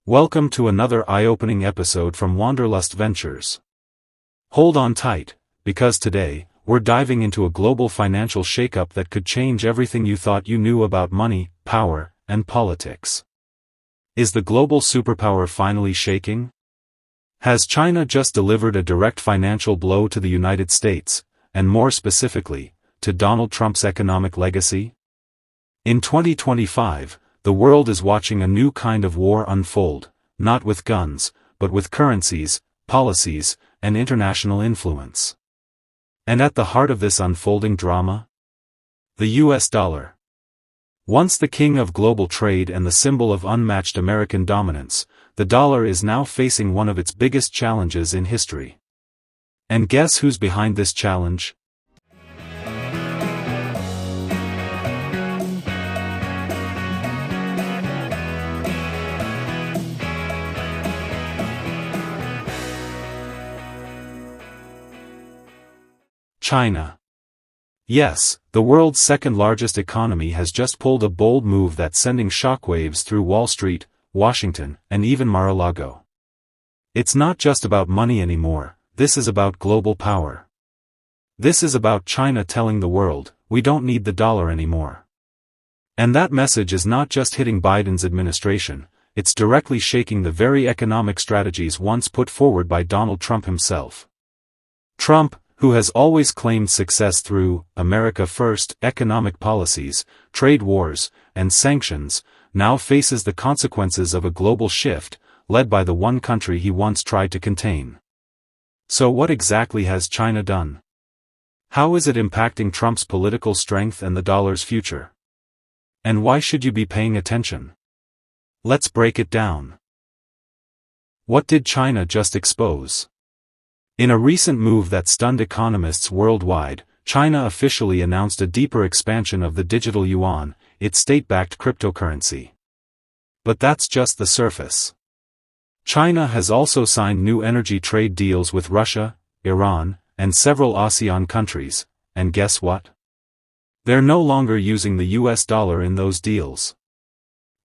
Welcome to another eye-opening episode from Wanderlust Ventures. Hold on tight, because today, we're diving into a global financial shakeup that could change everything you thought you knew about money, power, and politics. Is the global superpower finally shaking? Has China just delivered a direct financial blow to the United States, and more specifically, to Donald Trump's economic legacy? In 2025, the world is watching a new kind of war unfold, not with guns, but with currencies, policies, and international influence. And at the heart of this unfolding drama? The US dollar. Once the king of global trade and the symbol of unmatched American dominance, the dollar is now facing one of its biggest challenges in history. And guess who's behind this challenge? China. Yes, the world's second-largest economy has just pulled a bold move that's sending shockwaves through Wall Street, Washington, and even Mar-a-Lago. It's not just about money anymore, this is about global power. This is about China telling the world, we don't need the dollar anymore. And that message is not just hitting Biden's administration, it's directly shaking the very economic strategies once put forward by Donald Trump himself. Trump, who has always claimed success through America First economic policies, trade wars, and sanctions, now faces the consequences of a global shift, led by the one country he once tried to contain. So what exactly has China done? How is it impacting Trump's political strength and the dollar's future? And why should you be paying attention? Let's break it down. What did China just expose? In a recent move that stunned economists worldwide, China officially announced a deeper expansion of the digital yuan, its state-backed cryptocurrency. But that's just the surface. China has also signed new energy trade deals with Russia, Iran, and several ASEAN countries, and guess what? They're no longer using the US dollar in those deals.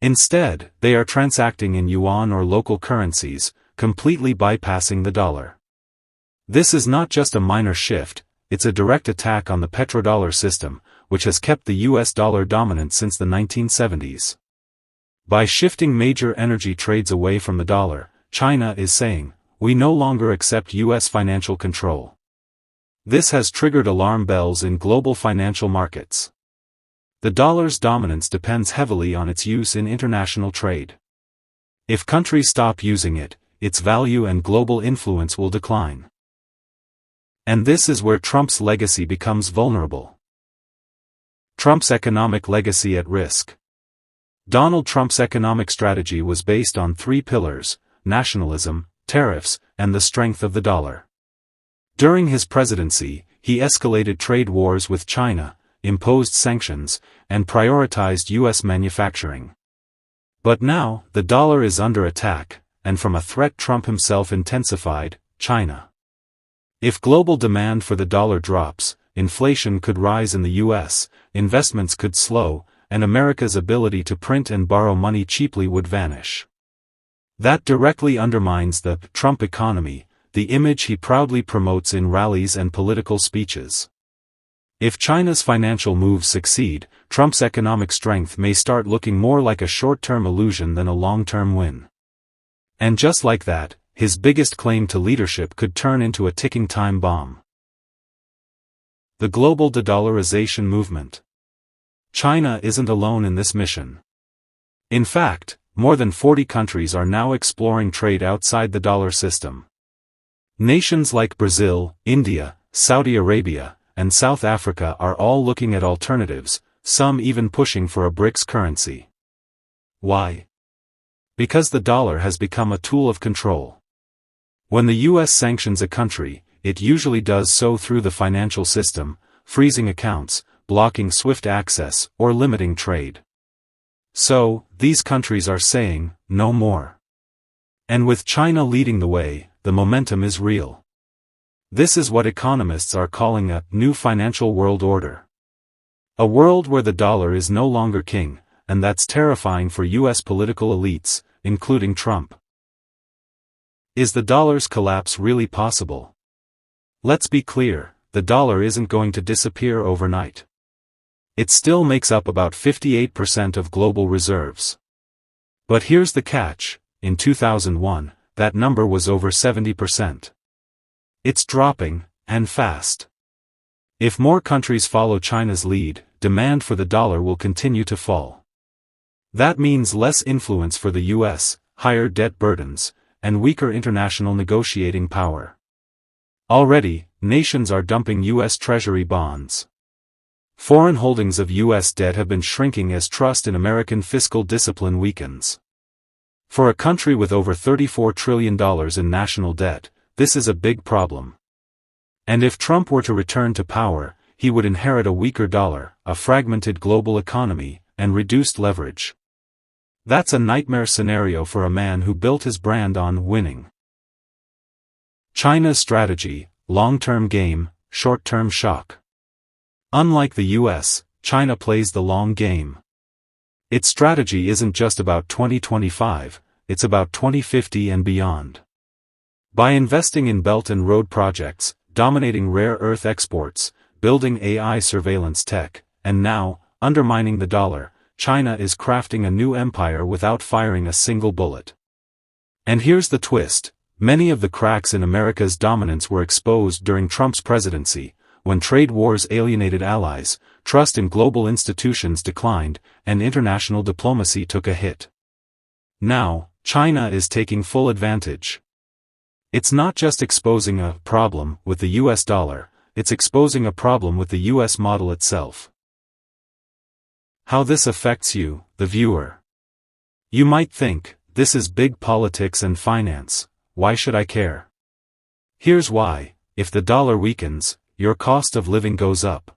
Instead, they are transacting in yuan or local currencies, completely bypassing the dollar. This is not just a minor shift, it's a direct attack on the petrodollar system, which has kept the US dollar dominant since the 1970s. By shifting major energy trades away from the dollar, China is saying, we no longer accept US financial control. This has triggered alarm bells in global financial markets. The dollar's dominance depends heavily on its use in international trade. If countries stop using it, its value and global influence will decline. And this is where Trump's legacy becomes vulnerable. Trump's economic legacy at risk. Donald Trump's economic strategy was based on three pillars: nationalism, tariffs, and the strength of the dollar. During his presidency, he escalated trade wars with China, imposed sanctions, and prioritized U.S. manufacturing. But now, the dollar is under attack, and from a threat Trump himself intensified: China. If global demand for the dollar drops, inflation could rise in the US, investments could slow, and America's ability to print and borrow money cheaply would vanish. That directly undermines the Trump economy, the image he proudly promotes in rallies and political speeches. If China's financial moves succeed, Trump's economic strength may start looking more like a short-term illusion than a long-term win. And just like that, his biggest claim to leadership could turn into a ticking time bomb. The global de-dollarization movement. China isn't alone in this mission. In fact, more than 40 countries are now exploring trade outside the dollar system. Nations like Brazil, India, Saudi Arabia, and South Africa are all looking at alternatives, some even pushing for a BRICS currency. Why? Because the dollar has become a tool of control. When the US sanctions a country, it usually does so through the financial system, freezing accounts, blocking SWIFT access, or limiting trade. So, these countries are saying, no more. And with China leading the way, the momentum is real. This is what economists are calling a new financial world order. A world where the dollar is no longer king, and that's terrifying for US political elites, including Trump. Is the dollar's collapse really possible? Let's be clear, the dollar isn't going to disappear overnight. It still makes up about 58% of global reserves. But here's the catch, in 2001, that number was over 70%. It's dropping, and fast. If more countries follow China's lead, demand for the dollar will continue to fall. That means less influence for the US, higher debt burdens, and weaker international negotiating power. Already, nations are dumping US Treasury bonds. Foreign holdings of US debt have been shrinking as trust in American fiscal discipline weakens. For a country with over $34 trillion in national debt, this is a big problem. And if Trump were to return to power, he would inherit a weaker dollar, a fragmented global economy, and reduced leverage. That's a nightmare scenario for a man who built his brand on winning. China's strategy, long-term game, short-term shock. Unlike the US, China plays the long game. Its strategy isn't just about 2025, it's about 2050 and beyond. By investing in Belt and Road projects, dominating rare earth exports, building AI surveillance tech, and now, undermining the dollar, China is crafting a new empire without firing a single bullet. And here's the twist, many of the cracks in America's dominance were exposed during Trump's presidency, when trade wars alienated allies, trust in global institutions declined, and international diplomacy took a hit. Now, China is taking full advantage. It's not just exposing a problem with the US dollar, it's exposing a problem with the US model itself. How this affects you, the viewer. You might think, this is big politics and finance, why should I care? Here's why, if the dollar weakens, your cost of living goes up.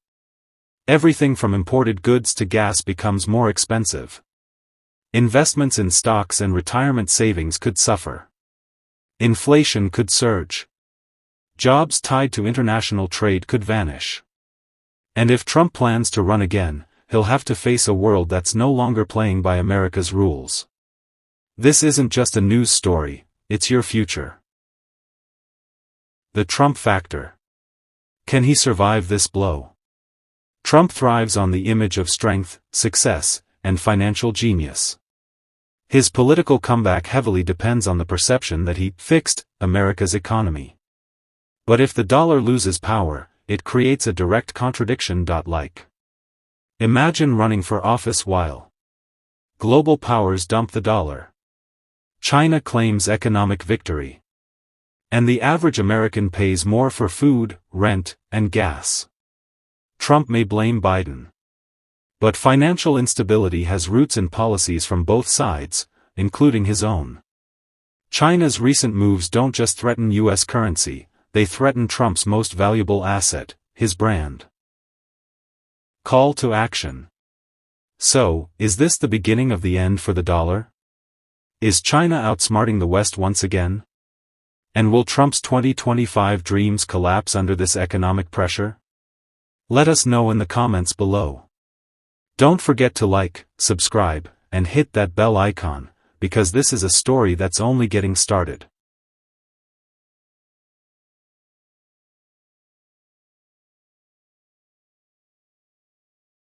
Everything from imported goods to gas becomes more expensive. Investments in stocks and retirement savings could suffer. Inflation could surge. Jobs tied to international trade could vanish. And if Trump plans to run again, he'll have to face a world that's no longer playing by America's rules. This isn't just a news story, it's your future. The Trump factor. Can he survive this blow? Trump thrives on the image of strength, success, and financial genius. His political comeback heavily depends on the perception that he fixed America's economy. But if the dollar loses power, it creates a direct contradiction. Imagine running for office while global powers dump the dollar. China claims economic victory. And the average American pays more for food, rent, and gas. Trump may blame Biden. But financial instability has roots in policies from both sides, including his own. China's recent moves don't just threaten US currency, they threaten Trump's most valuable asset, his brand. Call to action. So, is this the beginning of the end for the dollar? Is China outsmarting the West once again? And will Trump's 2025 dreams collapse under this economic pressure? Let us know in the comments below. Don't forget to like, subscribe, and hit that bell icon, because this is a story that's only getting started.